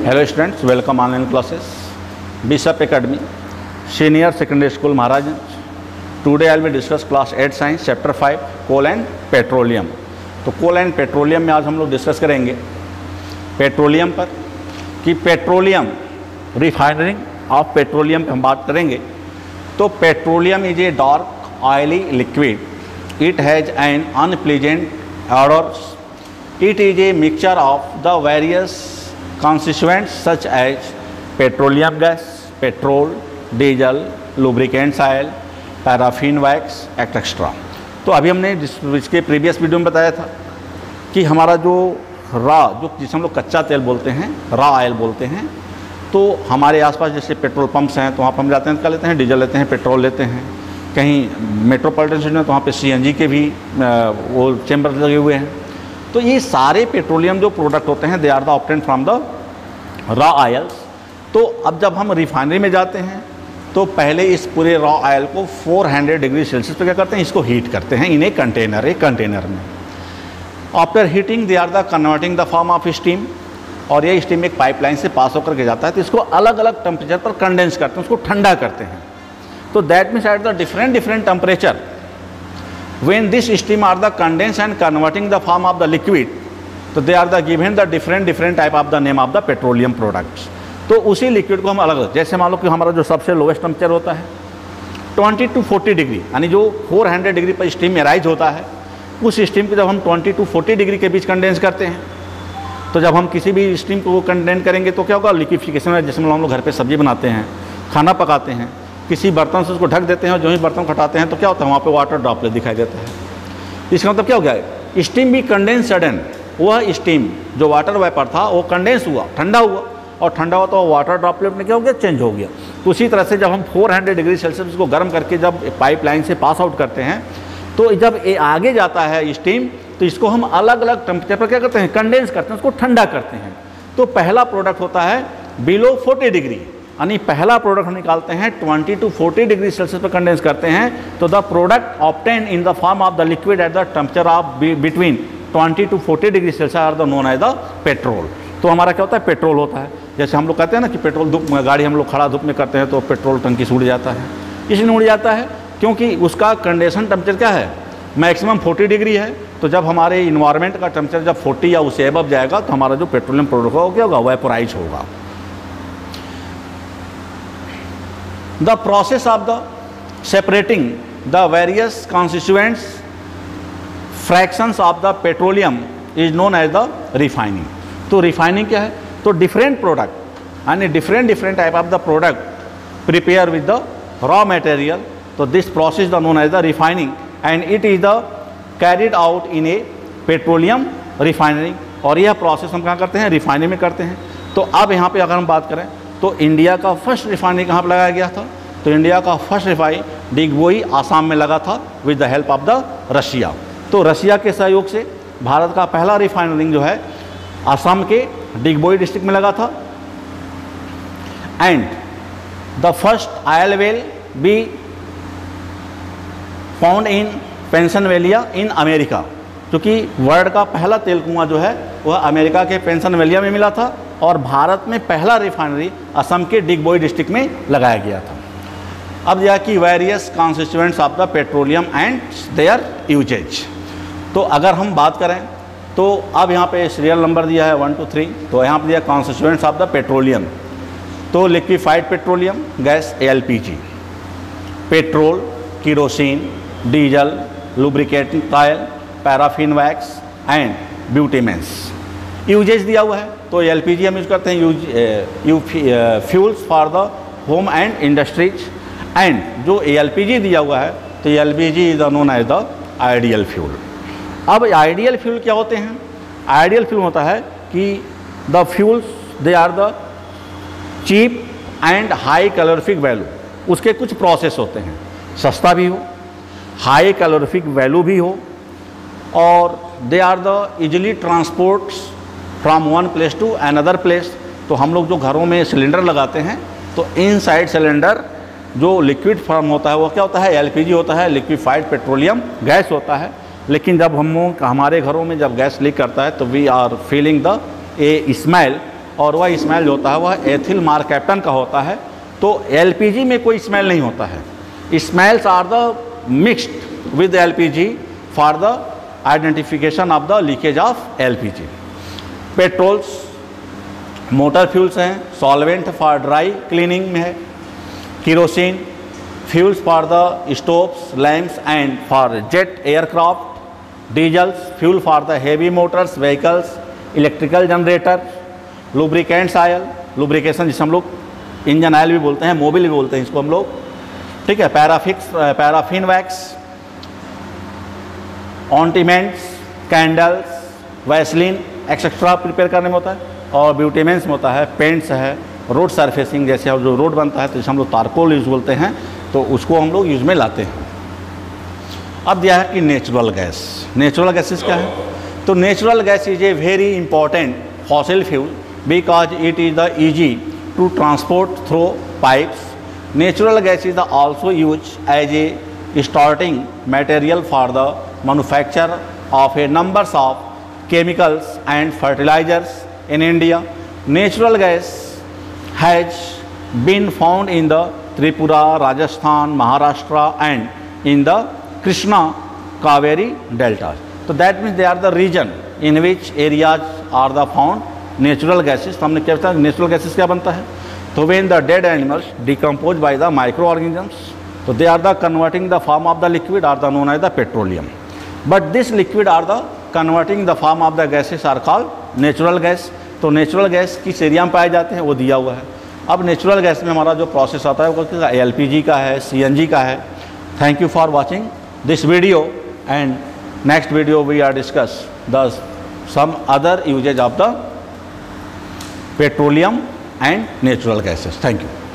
Hello students, welcome online classes. Bishop Academy, Senior Secondary School Maharajganj. Today I will discuss class 8 Science Chapter 5 Coal and Petroleum. तो कोल and petroleum में आज हम लोग discuss करेंगे petroleum पर कि petroleum refining of petroleum पर हम बात करेंगे। तो petroleum is a dark oily liquid, it has an unpleasant odors. It is a mixture of the various constituents such as petroleum gas, petrol, diesel, lubricant oil, paraffin wax, etc. तो अभी हमने इसके previous video में बताया था कि हमारा जो जिसे हम लोग कच्चा तेल बोलते हैं, रॉ ऑयल बोलते हैं, तो हमारे आसपास जैसे पेट्रोल पंप्स हैं तो वहाँ पर हम जाते हैं, क्या लेते हैं, डीजल लेते हैं, पेट्रोल लेते हैं। कहीं मेट्रोपॉलिटन सिटी में तो वहाँ पे सीएनजी के भी वो चैम्बर लगे हुए हैं। तो ये सारे पेट्रोलियम जो प्रोडक्ट होते हैं they are the obtained from the raw oils. तो अब जब हम रिफाइनरी में जाते हैं तो पहले इस पूरे रॉ ऑयल को 400 डिग्री सेल्सियस पे क्या करते हैं, इसको हीट करते हैं इन ए कंटेनर में। After heating they are the converting the form of steam, और ये स्टीम एक पाइपलाइन से पास होकर के जाता है तो इसको अलग अलग टेम्परेचर पर कंडेंस करते हैं, उसको ठंडा करते हैं। तो that means at the different temperature when this steam are the condensed and converting the form of the liquid, तो they are the given the different type of the name of the petroleum products। तो उसी liquid को हम अलग, जैसे मान लो कि हमारा जो सबसे लोवेस्ट टेम्परेचर होता है 20 to 40 डिग्री, यानी जो 400 डिग्री पर स्टीम में राइज होता है, उस स्टीम को जब हम 20 to 40 डिग्री के बीच कंडेंस करते हैं, तो जब हम किसी भी स्टीम को कंडेंस करेंगे तो क्या होगा, लिक्विफिकेशन है। जैसे हम लोग घर पर सब्जी बनाते हैं, खाना पकाते हैं, किसी बर्तन से उसको ढक देते हैं और जो ही बर्तन खटाते हैं तो क्या होता है, वहाँ पे वाटर ड्रॉपलेट दिखाई देता है। इसका मतलब क्या हो गया, स्टीम भी कंडेंस सडन, वह स्टीम जो वाटर वेपर था वो कंडेंस हुआ, ठंडा हुआ, और ठंडा हुआ तो वाटर ड्रॉपलेट में क्या हो गया, चेंज हो गया। तो उसी तरह से जब हम 400 डिग्री सेल्सियस को गर्म करके जब पाइपलाइन से पास आउट करते हैं तो जब ये आगे जाता है स्टीम, तो इसको हम अलग अलग टेम्परेचर पर क्या करते हैं, कंडेंस करते हैं, उसको ठंडा करते हैं। तो पहला प्रोडक्ट होता है बिलो 40 डिग्री, यानी पहला प्रोडक्ट हम निकालते हैं 20 to 40 डिग्री सेल्सियस पर कंडेंस करते हैं। तो the product obtain in the form of the liquid at the temperature of between 20 to 40 degree Celsius are the known as the petrol. तो हमारा क्या होता है, पेट्रोल होता है। जैसे हम लोग कहते हैं ना कि पेट्रोल धूप में, गाड़ी हम लोग खड़ा धूप में करते हैं तो पेट्रोल टंकी से उड़ जाता है। इसलिए उड़ जाता है क्योंकि उसका कंडेंसन टेम्परेचर क्या है, मैक्सिमम 40 डिग्री है। तो जब हमारे इन्वायरमेंट का टेम्परेचर जब 40 या उससे अबव जाएगा तो हमारा जो पेट्रोलियम प्रोडक्ट होगा क्या होगा, वेपोराइज होगा। The process of the separating the various constituents fractions of the petroleum is known as the refining। तो refining क्या है, तो different product and different type of the product prepare with the raw material, तो this process is known as the refining and it is the carried out in a petroleum refinery। और यह process हम कहाँ करते हैं, refinery में करते हैं। तो अब यहाँ पे अगर हम बात करें तो इंडिया का फर्स्ट रिफाइनरी कहाँ पर लगाया गया था, तो इंडिया का फर्स्ट रिफाइनरी डिगबोई आसाम में लगा था with the help of the Russia. तो रशिया के सहयोग से भारत का पहला रिफाइनरी जो है आसाम के डिगबोई डिस्ट्रिक्ट में लगा था। And the first oil well be found in Pennsylvania in America, क्योंकि वर्ल्ड का पहला तेल कुआं जो है वह अमेरिका के पेंसिल्वेनिया में मिला था और भारत में पहला रिफाइनरी असम के डिगबोई डिस्ट्रिक्ट में लगाया गया था। अब यह कि various constituents of the petroleum and their uses. तो अगर हम बात करें तो अब यहाँ पे सीरियल नंबर दिया है 1 to 3, तो यहाँ पर दिया कॉन्स्टिट्यूएंट्स ऑफ द पेट्रोलियम। तो liquefied petroleum gas LPG, petrol, kerosene, diesel, lubricant oil, paraffin wax and bitumens. Uses दिया हुआ है तो LPG हम यूज करते हैं fuels for the home and industries. And जो LPG दिया हुआ है तो LPG is known as the ideal fuel. अब आइडियल फ्यूल क्या होते हैं, आइडियल फ्यूल होता है कि the fuels they are the cheap and high calorific value. उसके कुछ प्रोसेस होते हैं, सस्ता भी हो, हाई कैलोरीफिक वैल्यू भी हो, और they are the easily transports from one place to another place. तो हम लोग जो घरों में सिलेंडर लगाते हैं तो इनसाइड सिलेंडर जो लिक्विड फॉर्म होता है वो क्या होता है, LPG होता है, लिक्विफाइड पेट्रोलियम गैस होता है। लेकिन जब हमारे घरों में जब गैस लीक करता है तो we are feeling the a smell और वह स्मेल जो होता है वह एथिल मार्कैप्टन का होता है। तो एलपीजी में कोई स्मेल नहीं होता है। Smells are the mixed with LPG for the identification of the leakage of LPG. Petrols motor fuels हैं, सॉल्वेंट फॉर ड्राई क्लीनिंग में है। Kerosene fuels for the stoves, lamps and for jet aircraft. Diesels fuel for the heavy motors vehicles, electrical generator. Lubricants oil, lubrication जिसे हम लोग engine oil भी बोलते हैं, Mobil भी बोलते हैं इसको हम लोग, ठीक है। Paraffin wax, ointments, candles, vaseline etcetera prepare करने में होता है। और ब्यूटेमेंट्स में होता है, पेंट्स है, रोड सरफेसिंग जैसे जो रोड बनता है तो जैसे हम लोग तारकोल यूज बोलते हैं तो उसको हम लोग यूज में लाते हैं। अब दिया है कि नेचुरल गैस। नेचुरल गैसेस क्या है? तो natural gas is a very important fossil fuel because it is the easy to transport through pipes. Natural gas is also used as a starting material for the manufacture of a numbers of chemicals and fertilizers in India. Natural gas has been found in the Tripura, Rajasthan, Maharashtra and in the Krishna Kaveri delta. So that means they are the region in which areas are the found natural gases. तो हमने क्या बताया natural gases क्या बनता है? तो when the dead animals decompose by the microorganisms, so they are the converting the form of the liquid are the known as the petroleum. But this liquid are the converting the form of the gases are called natural gas. तो natural gas किस area में पाए जाते हैं वो दिया हुआ है। अब नेचुरल गैस में हमारा जो प्रोसेस आता है वो एलपीजी का है, सीएनजी का है। Thank you for watching this video and next video we are discuss the some other uses of the petroleum and natural gases. Thank you.